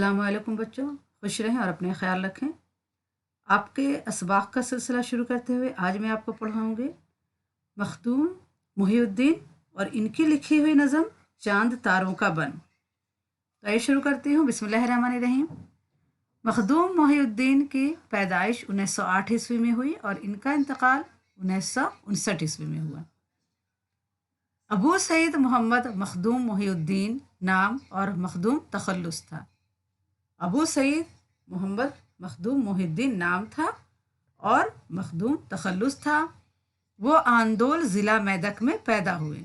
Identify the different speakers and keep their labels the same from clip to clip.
Speaker 1: अस्सलाम वालेकुम बच्चों, खुश रहें और अपने ख्याल रखें। आपके असबाक का सिलसिला शुरू करते हुए आज मैं आपको पढ़ाऊँगी मखदूम मोहिउद्दीन और इनकी लिखी हुई नज़म चांद तारों का बन। तो आइए शुरू करती हूँ। बिस्मिल्लाहिर्रहमानिर्रहीम। मखदूम मोहिउद्दीन की पैदाइश 1908 ईस्वी में हुई और इनका इंतकाल 1959 ईस्वी में हुआ। अबू सईद मोहम्मद मखदूम मोहिउद्दीन नाम और मखदूम तखल्लुस था। अबू सईद मोहम्मद मखदूम मोहिउद्दीन नाम था और मखदूम तखल्लुस था। वो आंदोल ज़िला मेदक में पैदा हुए।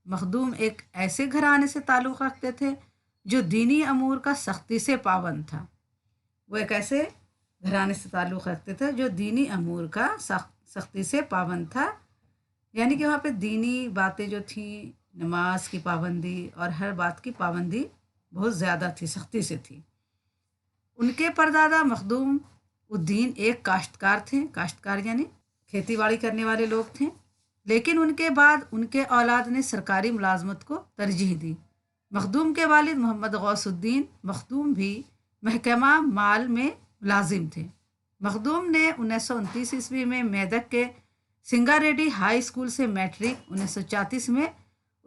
Speaker 1: मखदूम एक ऐसे घराने से ताल्लुक़ रखते थे जो दीनी अमूर का सख्ती से पाबंद था। वो एक ऐसे घराने से ताल्लुक़ रखते थे जो दीनी अमूर का सख्ती से पाबंद था, यानी कि वहाँ पे दीनी बातें जो थी, नमाज की पाबंदी और हर बात की पाबंदी बहुत ज़्यादा थी, सख्ती से थी। उनके परदादा मखदूम उद्दीन एक काश्तकार थे। काश्तकार यानी खेती बाड़ी करने वाले लोग थे, लेकिन उनके बाद उनके औलाद ने सरकारी मुलाजमत को तरजीह दी। मखदूम के वालिद मोहम्मद गौसुद्दीन मखदूम भी महकमा माल में मुलाजिम थे। मखदूम ने 1929 ईस्वी में मेदक के सिंगारेड्डी हाई स्कूल से मैट्रिक, 1934 में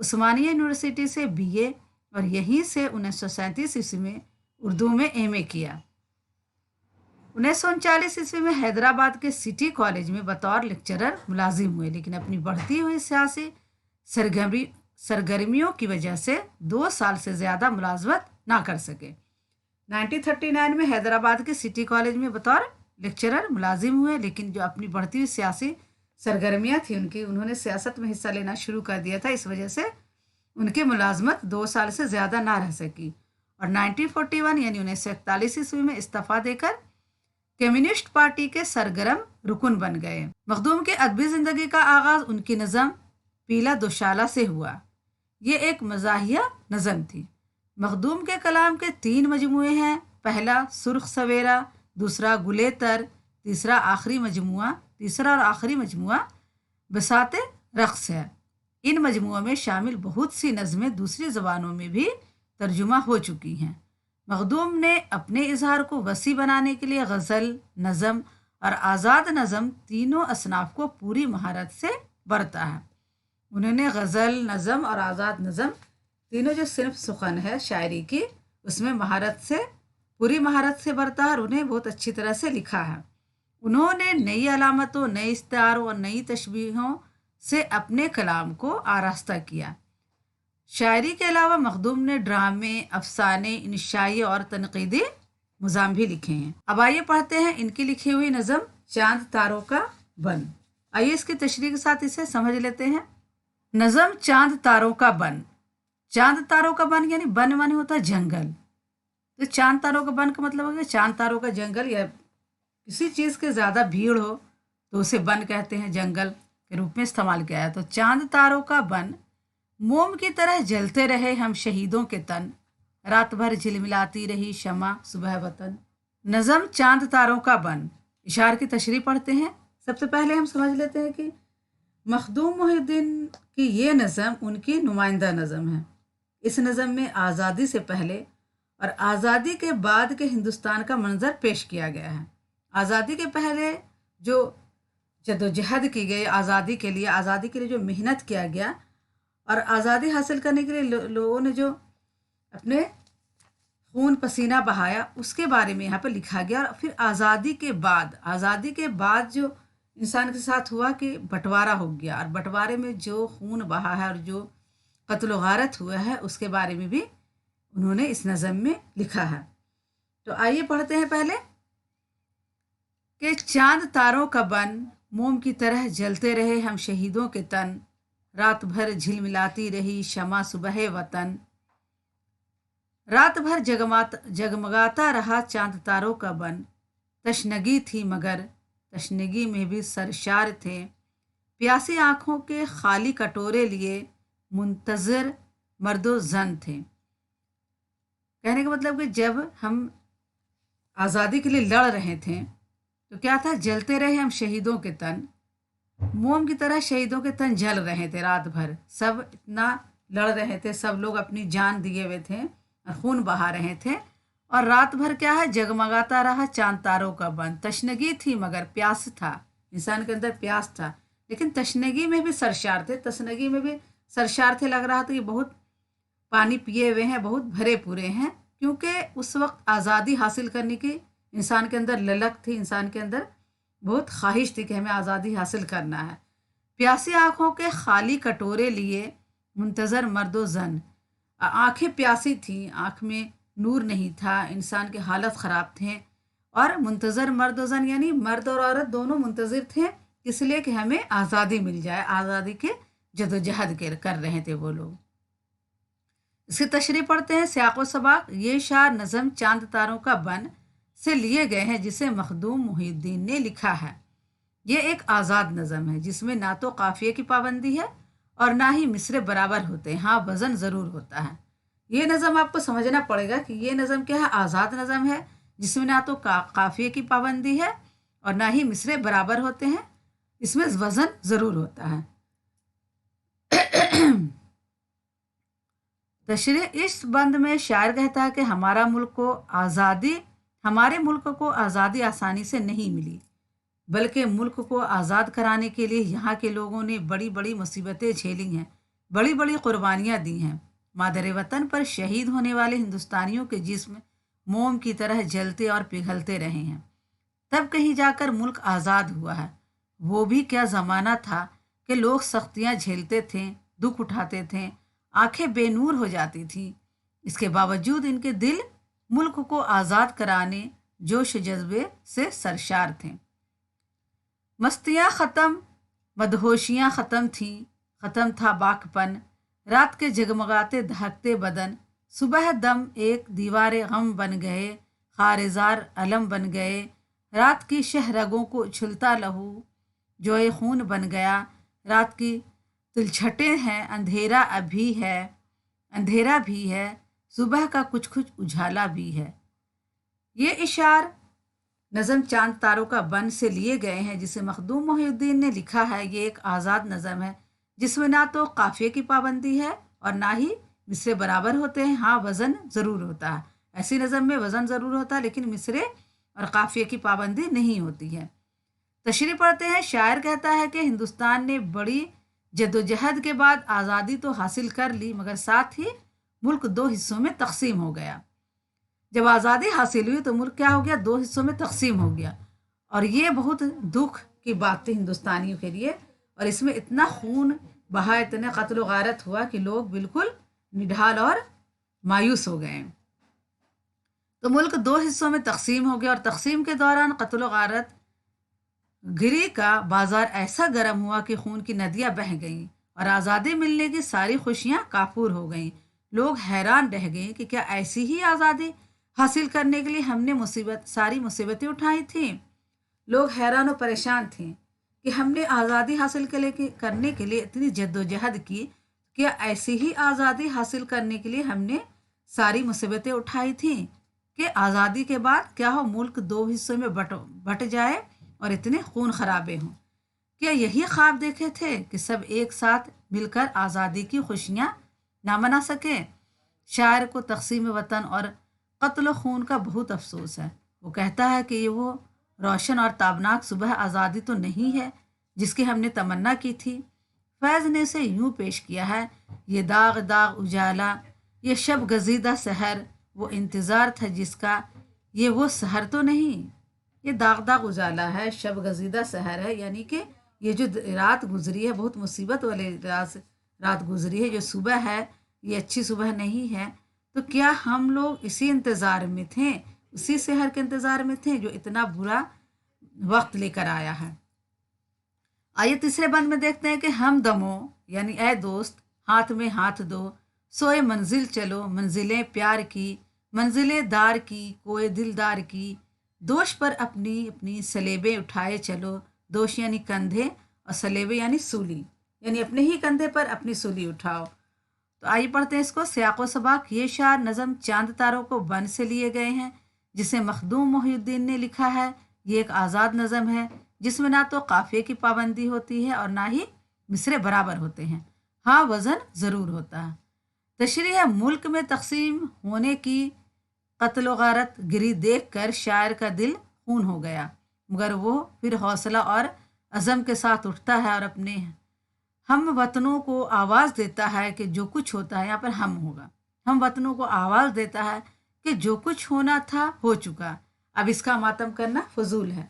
Speaker 1: उस्मानिया यूनिवर्सिटी से बीए और यहीं से 1937 ईस्वी में उर्दू में एमए किया। 1939 ईस्वी में हैदराबाद के सिटी कॉलेज में बतौर लेक्चरर मुलाजिम हुए, लेकिन अपनी बढ़ती हुई सियासी सरगर्मियों की वजह से 2 साल से ज़्यादा मुलाजमत ना कर सके। 1939 में हैदराबाद के सिटी कॉलेज में बतौर लेक्चरर मुलाजिम हुए, लेकिन जो अपनी बढ़ती हुई सियासी सरगर्मियाँ थी उन्होंने सियासत में हिस्सा लेना शुरू कर दिया था। इस वजह से उनकी मुलाजमत 2 साल से ज़्यादा ना रह सकी और 1941 यानी 1941 ईस्वी में इस्तीफ़ा देकर कम्युनिस्ट पार्टी के सरगर्म रुकन बन गए। मखदूम के अदबी ज़िंदगी का आगाज़ उनकी नज़म पीला दोशाला से हुआ। ये एक मज़ाहिया नज़म थी। मखदूम के कलाम के 3 मजमुए हैं। पहला सुर्ख सवेरा, दूसरा गुलेतर, तीसरा और आखिरी मजमुआ बसाते रक़्स है। इन मजमुओं में शामिल बहुत सी नज़में दूसरी ज़बानों में भी तर्जुमा हो चुकी हैं। मखदूम ने अपने इजहार को वसी बनाने के लिए गज़ल, नज़म और आज़ाद नज़म तीनों असनाफ को पूरी महारत से बरता है। उन्होंने गज़ल, नज़म और आज़ाद नज़म तीनों जो सिर्फ सुखन है शायरी की, उसमें पूरी महारत से बरता है और उन्हें बहुत अच्छी तरह से लिखा है। उन्होंने नई अलामतों, नई इस्तारों और नई तशबीहों से अपने कलाम को आरास्ता किया। शायरी के अलावा मखदूम ने ड्रामे, अफसाने, इंशाई और तनकीदी मुज़ाम भी लिखे हैं। अब आइए पढ़ते हैं इनकी लिखी हुई नज़म चांद तारों का बन। आइए इसकी तशरीह के साथ इसे समझ लेते हैं। नज़म चांद तारों का बन। चांद तारों का बन यानी बन माने होता है जंगल। तो चांद तारों का बन का मतलब हो गया चांद तारों का जंगल, या किसी चीज़ के ज़्यादा भीड़ हो तो उसे बन कहते हैं, जंगल के रूप में इस्तेमाल किया है। तो चांद तारों का बन, मोम की तरह जलते रहे हम शहीदों के तन, रात भर झिलमिलाती रही शमा सुबह वतन। नज़म चांद तारों का बन। इशार की तशरीह पढ़ते हैं। सबसे पहले हम समझ लेते हैं कि मखदूम मोहिउद्दीन की ये नज़म उनकी नुमाइंदा नज़म है। इस नज़म में आज़ादी से पहले और आज़ादी के बाद के हिंदुस्तान का मंजर पेश किया गया है। आज़ादी के पहले जो जदोजहद की गई आज़ादी के लिए जो मेहनत किया गया और आज़ादी हासिल करने के लिए लोगों ने जो अपने खून पसीना बहाया, उसके बारे में यहाँ पर लिखा गया। और फिर आज़ादी के बाद जो इंसान के साथ हुआ कि बंटवारा हो गया, और बंटवारे में जो खून बहा है और जो कत्ल गारत हुआ है, उसके बारे में भी उन्होंने इस नज़म में लिखा है। तो आइए पढ़ते हैं पहले कि चांद तारों का बन, मोम की तरह जलते रहे हम शहीदों के तन, रात भर झिलमिलाती रही शमा सुबह वतन। रात भर जगमगाता रहा चांद तारों का बन, तशनगी थी मगर तशनगी में भी सरशार थे, प्यासी आँखों के खाली कटोरे लिए मुंतज़िर मर्दो जन थे। कहने का मतलब कि जब हम आज़ादी के लिए लड़ रहे थे तो क्या था, जलते रहे हम शहीदों के तन, मोम की तरह शहीदों के तन जल रहे थे। रात भर सब इतना लड़ रहे थे, सब लोग अपनी जान दिए हुए थे और खून बहा रहे थे, और रात भर क्या है, जगमगाता रहा चांद तारों का बन। तशनगी थी मगर प्यास था, इंसान के अंदर प्यास था, लेकिन तशनगी में भी सरशार थे, तशनगी में भी सरशार थे। लग रहा था कि बहुत पानी पिए हुए हैं, बहुत भरे पूरे हैं, क्योंकि उस वक्त आज़ादी हासिल करने की इंसान के अंदर ललक थी, इंसान के अंदर बहुत ख्वाहिश थी कि हमें आज़ादी हासिल करना है। प्यासी आँखों के खाली कटोरे लिए मुंतज़र मर्दो ज़न, आंखें प्यासी थीं, आँख में नूर नहीं था, इंसान के हालत ख़राब थे। और मुंतज़र मर्द ज़न यानी मर्द और औरत दोनों मुंतज़र थे, इसलिए कि हमें आज़ादी मिल जाए, आज़ादी के जदोजहद कर रहे थे वो लोग। इसकी तशरीह पढ़ते हैं, सियाक़ो सबाक। ये शार नज़म चांद तारों का बन से लिए गए हैं, जिसे मखदूम मुहीउद्दीन ने लिखा है। ये एक आज़ाद नज़म है जिसमें ना तो काफ़िए की पाबंदी है और ना ही मिसरे बराबर होते हैं, हाँ वज़न ज़रूर होता है। ये नज़म आपको समझना पड़ेगा कि ये नज़म क्या है, आज़ाद नज़म है जिसमें ना तो काफ़िए की पाबंदी है और ना ही मिसरे बराबर होते हैं, इसमें वज़न ज़रूर होता है। तशरीह, इस बंद में शायर कहता है कि हमारे मुल्क को आज़ादी आसानी से नहीं मिली, बल्कि मुल्क को आज़ाद कराने के लिए यहाँ के लोगों ने बड़ी बड़ी मुसीबतें झेली हैं, बड़ी बड़ी कुर्बानियाँ दी हैं। मादर वतन पर शहीद होने वाले हिंदुस्तानियों के जिस्म मोम की तरह जलते और पिघलते रहे हैं, तब कहीं जाकर मुल्क आज़ाद हुआ है। वो भी क्या ज़माना था कि लोग सख्तियाँ झेलते थे, दुख उठाते थे, आंखें बेनूर हो जाती थीं। इसके बावजूद इनके दिल मुल्क को आज़ाद कराने जोश जज्बे से सरशार थे। मस्तियाँ ख़त्म, मदहोशियाँ ख़त्म थीं, ख़त्म था बाकपन, रात के जगमगाते दहकते बदन, सुबह दम एक दीवार गम बन गए, खारेजार अलम बन गए, रात की शहरगों को उछलता लहू जोए खून बन गया, रात की तिलछटें हैं, अंधेरा भी है, सुबह का कुछ कुछ उजाला भी है। ये इशार नज़म चांद तारों का बन से लिए गए हैं, जिसे मखदूम मुहीउद्दीन ने लिखा है। ये एक आज़ाद नज़म है जिसमें ना तो काफ़िए की पाबंदी है और ना ही मिसरे बराबर होते हैं, हाँ वज़न ज़रूर होता है। ऐसी नज़म में वज़न ज़रूर होता है लेकिन मिसरे और काफ़िए की पाबंदी नहीं होती है। तशरीह पढ़ते हैं, शायर कहता है कि हिंदुस्तान ने बड़ी जद्दोजहद के बाद आज़ादी तो हासिल कर ली, मगर साथ ही मुल्क दो हिस्सों में तकसीम हो गया। जब आज़ादी हासिल हुई तो मुल्क क्या हो गया, दो हिस्सों में तकसीम हो गया। और ये बहुत दुख की बात थी हिंदुस्तानियों के लिए, और इसमें इतना खून बहा, इतने कत्ल गारत हुआ कि लोग बिल्कुल निढाल और मायूस हो गए। तो मुल्क दो हिस्सों में तकसीम हो गया और तकसीम के दौरान कत्ल गारत गिरी का बाजार ऐसा गर्म हुआ कि खून की नदियां बह गईं और आज़ादी मिलने की सारी खुशियां काफूर हो गईं। लोग हैरान रह गए कि क्या ऐसी ही आज़ादी हासिल करने के लिए हमने सारी मुसीबतें उठाई थी। लोग हैरान और परेशान थे कि हमने आज़ादी हासिल करने के लिए इतनी जद्दोजहद की, क्या ऐसी ही आज़ादी हासिल करने के लिए हमने सारी मुसीबतें उठाई थी कि आज़ादी के बाद क्या हो, मुल्क दो हिस्सों में बट जाए और इतने खून खराबे हों। क्या यही ख्वाब देखे थे कि सब एक साथ मिलकर आज़ादी की खुशियाँ ना मना सके। शायर को तक़सीम वतन और कत्ल खून का बहुत अफसोस है। वो कहता है कि ये वो रोशन और ताबनाक सुबह आज़ादी तो नहीं है जिसकी हमने तमन्ना की थी। फैज़ ने इसे यूँ पेश किया है, ये दाग दाग उजाला, ये शब गजीदा सहर, वो इंतज़ार था जिसका, ये वो सहर तो नहीं। ये दाग दाग उजाला है, शब गजीदा सहर है, यानी कि ये जो रात गुजरी है, बहुत मुसीबत वाली रात गुजरी है, जो सुबह है ये अच्छी सुबह नहीं है। तो क्या हम लोग इसी इंतज़ार में थे, उसी सहर के इंतज़ार में थे जो इतना बुरा वक्त लेकर आया है। आइए तीसरे बंद में देखते हैं कि हम दमो यानी ए दोस्त हाथ में हाथ दो, सोए मंजिल चलो, मंजिलें प्यार की, मंजिलें दार की, कोए दिलदार की, दोष पर अपनी अपनी सलेबे उठाए चलो। दोष यानी कंधे और सलेबे यानी सूली, यानी अपने ही कंधे पर अपनी सूली उठाओ। तो आइए पढ़ते हैं इसको, सियाक़ो सबाक। ये शार नज़म चांद तारों को बन से लिए गए हैं जिसे मखदूम मुहीउद्दीन ने लिखा है। ये एक आज़ाद नज़म है जिसमें ना तो काफ़िए की पाबंदी होती है और ना ही मिसरे बराबर होते हैं, हाँ वज़न ज़रूर होता है। तशरीह है, मुल्क में तकसीम होने की कत्ल गारत गिरी देख कर शायर का दिल खून हो गया, मगर वो फिर हौसला और अज़म के साथ उठता है और अपने हम वतनों को आवाज़ देता है कि जो कुछ होता है, यहाँ पर हम होगा, हम वतनों को आवाज़ देता है कि जो कुछ होना था हो चुका, अब इसका मातम करना फजूल है।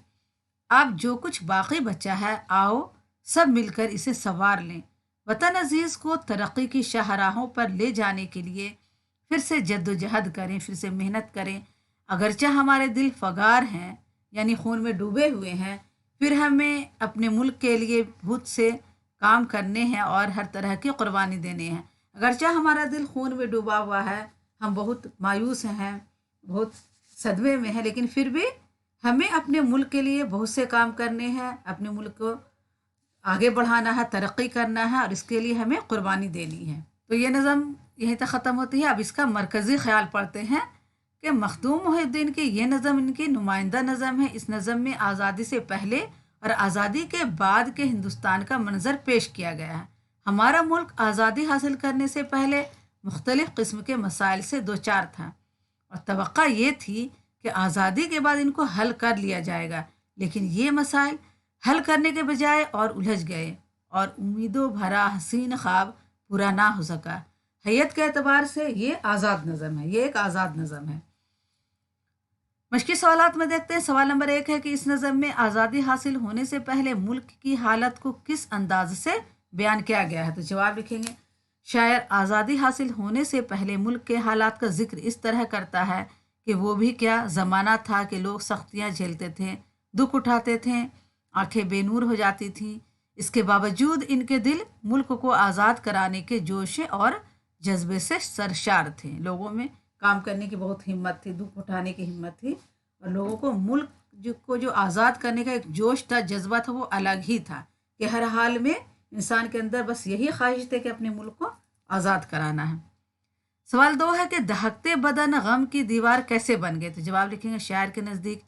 Speaker 1: अब जो कुछ बाकी बचा है आओ सब मिलकर इसे संवार लें। वतन अजीज़ को तरक्की की शाहराहों पर ले जाने के लिए फिर से जद्दोजहद करें, फिर से मेहनत करें। अगरचे हमारे दिल फगार हैं यानी खून में डूबे हुए हैं, फिर हमें अपने मुल्क के लिए बहुत से काम करने हैं और हर तरह की कुर्बानी देने हैं। अगरचे हमारा दिल खून में डूबा हुआ है, हम बहुत मायूस हैं, बहुत सदमे में हैं, लेकिन फिर भी हमें अपने मुल्क के लिए बहुत से काम करने हैं, अपने मुल्क को आगे बढ़ाना है, तरक्की करना है और इसके लिए हमें कुर्बानी देनी है। तो ये नज़म यहीं तक ख़त्म होती है। अब इसका मरकज़ी ख्याल पढ़ते हैं कि मखदूम मोहिउद्दीन की ये नज़म इनकी नुमाइंदा नज़म है। इस नज़म में आज़ादी से पहले और आज़ादी के बाद के हिंदुस्तान का मंजर पेश किया गया है। हमारा मुल्क आज़ादी हासिल करने से पहले मुख्तलिफ़ किस्म के मसाइल से दो चार था और तवक्का ये थी कि आज़ादी के बाद इनको हल कर लिया जाएगा, लेकिन ये मसाइल हल करने के बजाय और उलझ गए और उम्मीदों भरा हसीन ख्वाब पूरा ना हो सका। हैयत के एतबार से ये आज़ाद नज़म है, ये एक आज़ाद नज़म है। मशक़ी सवालात में देखते हैं। सवाल नंबर 1 है कि इस नज़म में आज़ादी हासिल होने से पहले मुल्क की हालत को किस अंदाज से बयान किया गया है। तो जवाब लिखेंगे, शायर आज़ादी हासिल होने से पहले मुल्क के हालात का जिक्र इस तरह करता है कि वो भी क्या ज़माना था कि लोग सख्तियाँ झेलते थे, दुख उठाते थे, आंखें बेनूर हो जाती थीं। इसके बावजूद इनके दिल मुल्क को आज़ाद कराने के जोश और जज्बे से सरशार थे। लोगों में काम करने की बहुत हिम्मत थी, दुख उठाने की हिम्मत थी और लोगों को मुल्क जो आज़ाद करने का एक जोश था, जज्बा था, वो अलग ही था कि हर हाल में इंसान के अंदर बस यही ख्वाहिश थी कि अपने मुल्क को आज़ाद कराना है। सवाल 2 है कि दहकते बदन गम की दीवार कैसे बन गए। तो जवाब लिखेंगे, शायर के नज़दीक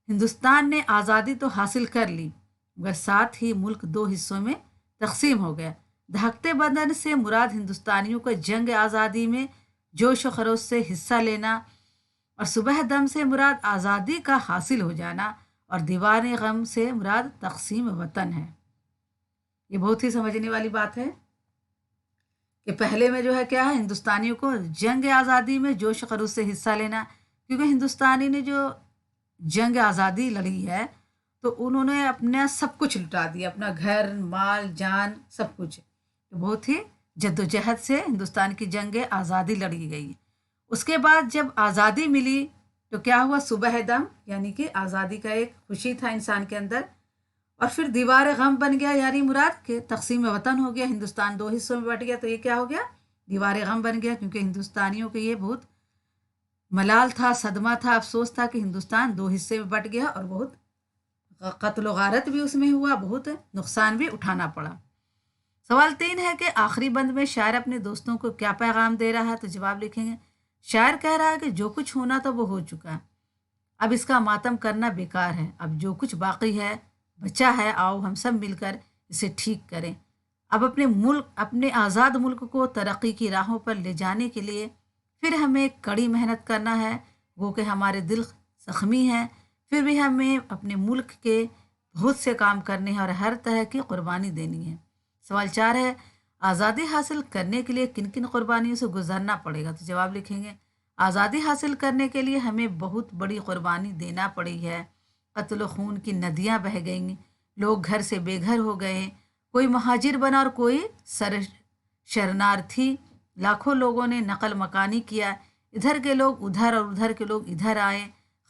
Speaker 1: हिंदुस्तान ने आज़ादी तो हासिल कर ली मगर साथ ही मुल्क दो हिस्सों में तकसीम हो गया। दहकते बदन से मुराद हिंदुस्तानियों को जंग आज़ादी में जोश व खरोश से हिस्सा लेना और सुबह दम से मुराद आज़ादी का हासिल हो जाना और दीवार गम से मुराद तकसीम वतन है। ये बहुत ही समझने वाली बात है कि पहले में जो है क्या है, हिंदुस्तानियों को जंग आज़ादी में जोश खरोश से हिस्सा लेना, क्योंकि हिंदुस्तानी ने जो जंग आज़ादी लड़ी है तो उन्होंने अपना सब कुछ लुटा दिया, अपना घर माल जान सब कुछ। तो बहुत ही जद्दोजहद से हिंदुस्तान की जंग आज़ादी लड़ी गई। उसके बाद जब आज़ादी मिली तो क्या हुआ, सुबह दम यानी कि आज़ादी का एक खुशी था इंसान के अंदर और फिर दीवार गम बन गया, यानी मुराद के तकसीम वतन हो गया, हिंदुस्तान दो हिस्सों में बट गया। तो ये क्या हो गया, दीवार गम बन गया, क्योंकि हिंदुस्तानियों के ये बहुत मलाल था, सदमा था, अफसोस था कि हिंदुस्तान दो हिस्से में बट गया और बहुत कत्ल गारत भी उसमें हुआ, बहुत नुकसान भी उठाना पड़ा। सवाल 3 है कि आखिरी बंद में शायर अपने दोस्तों को क्या पैगाम दे रहा है। तो जवाब लिखेंगे, शायर कह रहा है कि जो कुछ होना था वो हो चुका, अब इसका मातम करना बेकार है, अब जो कुछ बाकी है बचा है आओ हम सब मिलकर इसे ठीक करें। अब अपने आज़ाद मुल्क को तरक्की की राहों पर ले जाने के लिए फिर हमें कड़ी मेहनत करना है। वो कि हमारे दिल ज़ख्मी हैं, फिर भी हमें अपने मुल्क के बहुत से काम करने हैं और हर तरह की कुर्बानी देनी है। सवाल 4 है, आज़ादी हासिल करने के लिए किन किन कुर्बानियों से गुजरना पड़ेगा। तो जवाब लिखेंगे, आज़ादी हासिल करने के लिए हमें बहुत बड़ी कुर्बानी देना पड़ी है। कत्ल खून की नदियाँ बह गईं, लोग घर से बेघर हो गए, कोई महाजिर बना और कोई शरणार्थी। लाखों लोगों ने नकल मकानी किया, इधर के लोग उधर और उधर के लोग इधर आए,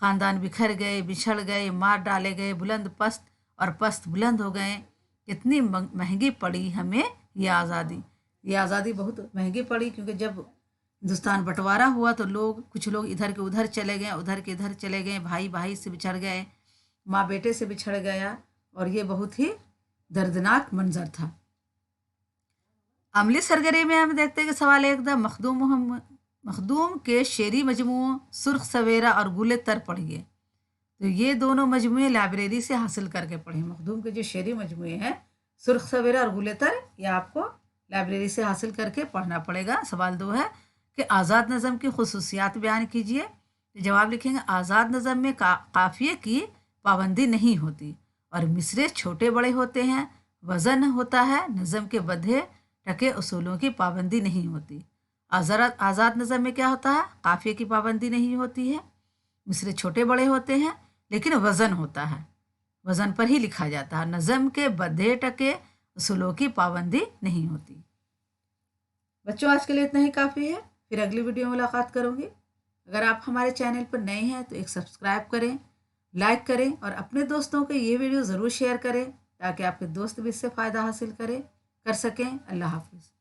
Speaker 1: ख़ानदान बिखर गए, बिछड़ गए, मार डाले गए, बुलंद पस्त और पस्त बुलंद हो गए। कितनी महंगी पड़ी हमें ये आज़ादी। ये आज़ादी बहुत महंगी पड़ी, क्योंकि जब हिंदुस्तान बंटवारा हुआ तो कुछ लोग इधर के उधर चले गए, उधर के इधर चले गए, भाई भाई से बिछड़ गए, माँ बेटे से बिछड़ गया और ये बहुत ही दर्दनाक मंजर था। अमली सरगर्मी में हम देखते हैं कि सवाल 1 था, मखदूम के शेरी मजमूओं सुर्ख सवेरा और गुले तर पढ़िए। तो ये दोनों मजमूए लाइब्रेरी से हासिल करके पढ़े। मखदूम के जो शेरी मजमूए हैं सुर्ख सवेरा और गुले तर, ये आपको लाइब्रेरी से हासिल करके पढ़ना पड़ेगा। सवाल 2 है कि आज़ाद नज़म की खुसूसियात बयान कीजिए। तो जवाब लिखेंगे आज़ाद नज़म में काफ़िए की पाबंदी नहीं होती और मिसरे छोटे बड़े होते हैं, वज़न होता है, नज़म के बंधे टके उसूलों की पाबंदी नहीं होती। आज़ाद नज़म में क्या होता है? काफ़िए की पाबंदी नहीं होती है, मिसरे छोटे बड़े होते हैं, लेकिन वज़न होता है, वज़न पर ही लिखा जाता है। नज़म के बंधे टके उसूलों की पाबंदी नहीं होती। बच्चों, आज के लिए इतना ही काफ़ी है। फिर अगली वीडियो में मुलाकात करूँगी। अगर आप हमारे चैनल पर नए हैं तो एक सब्सक्राइब करें, लाइक करें और अपने दोस्तों को ये वीडियो ज़रूर शेयर करें ताकि आपके दोस्त भी इससे फ़ायदा हासिल कर सकें। अल्लाह हाफिज़।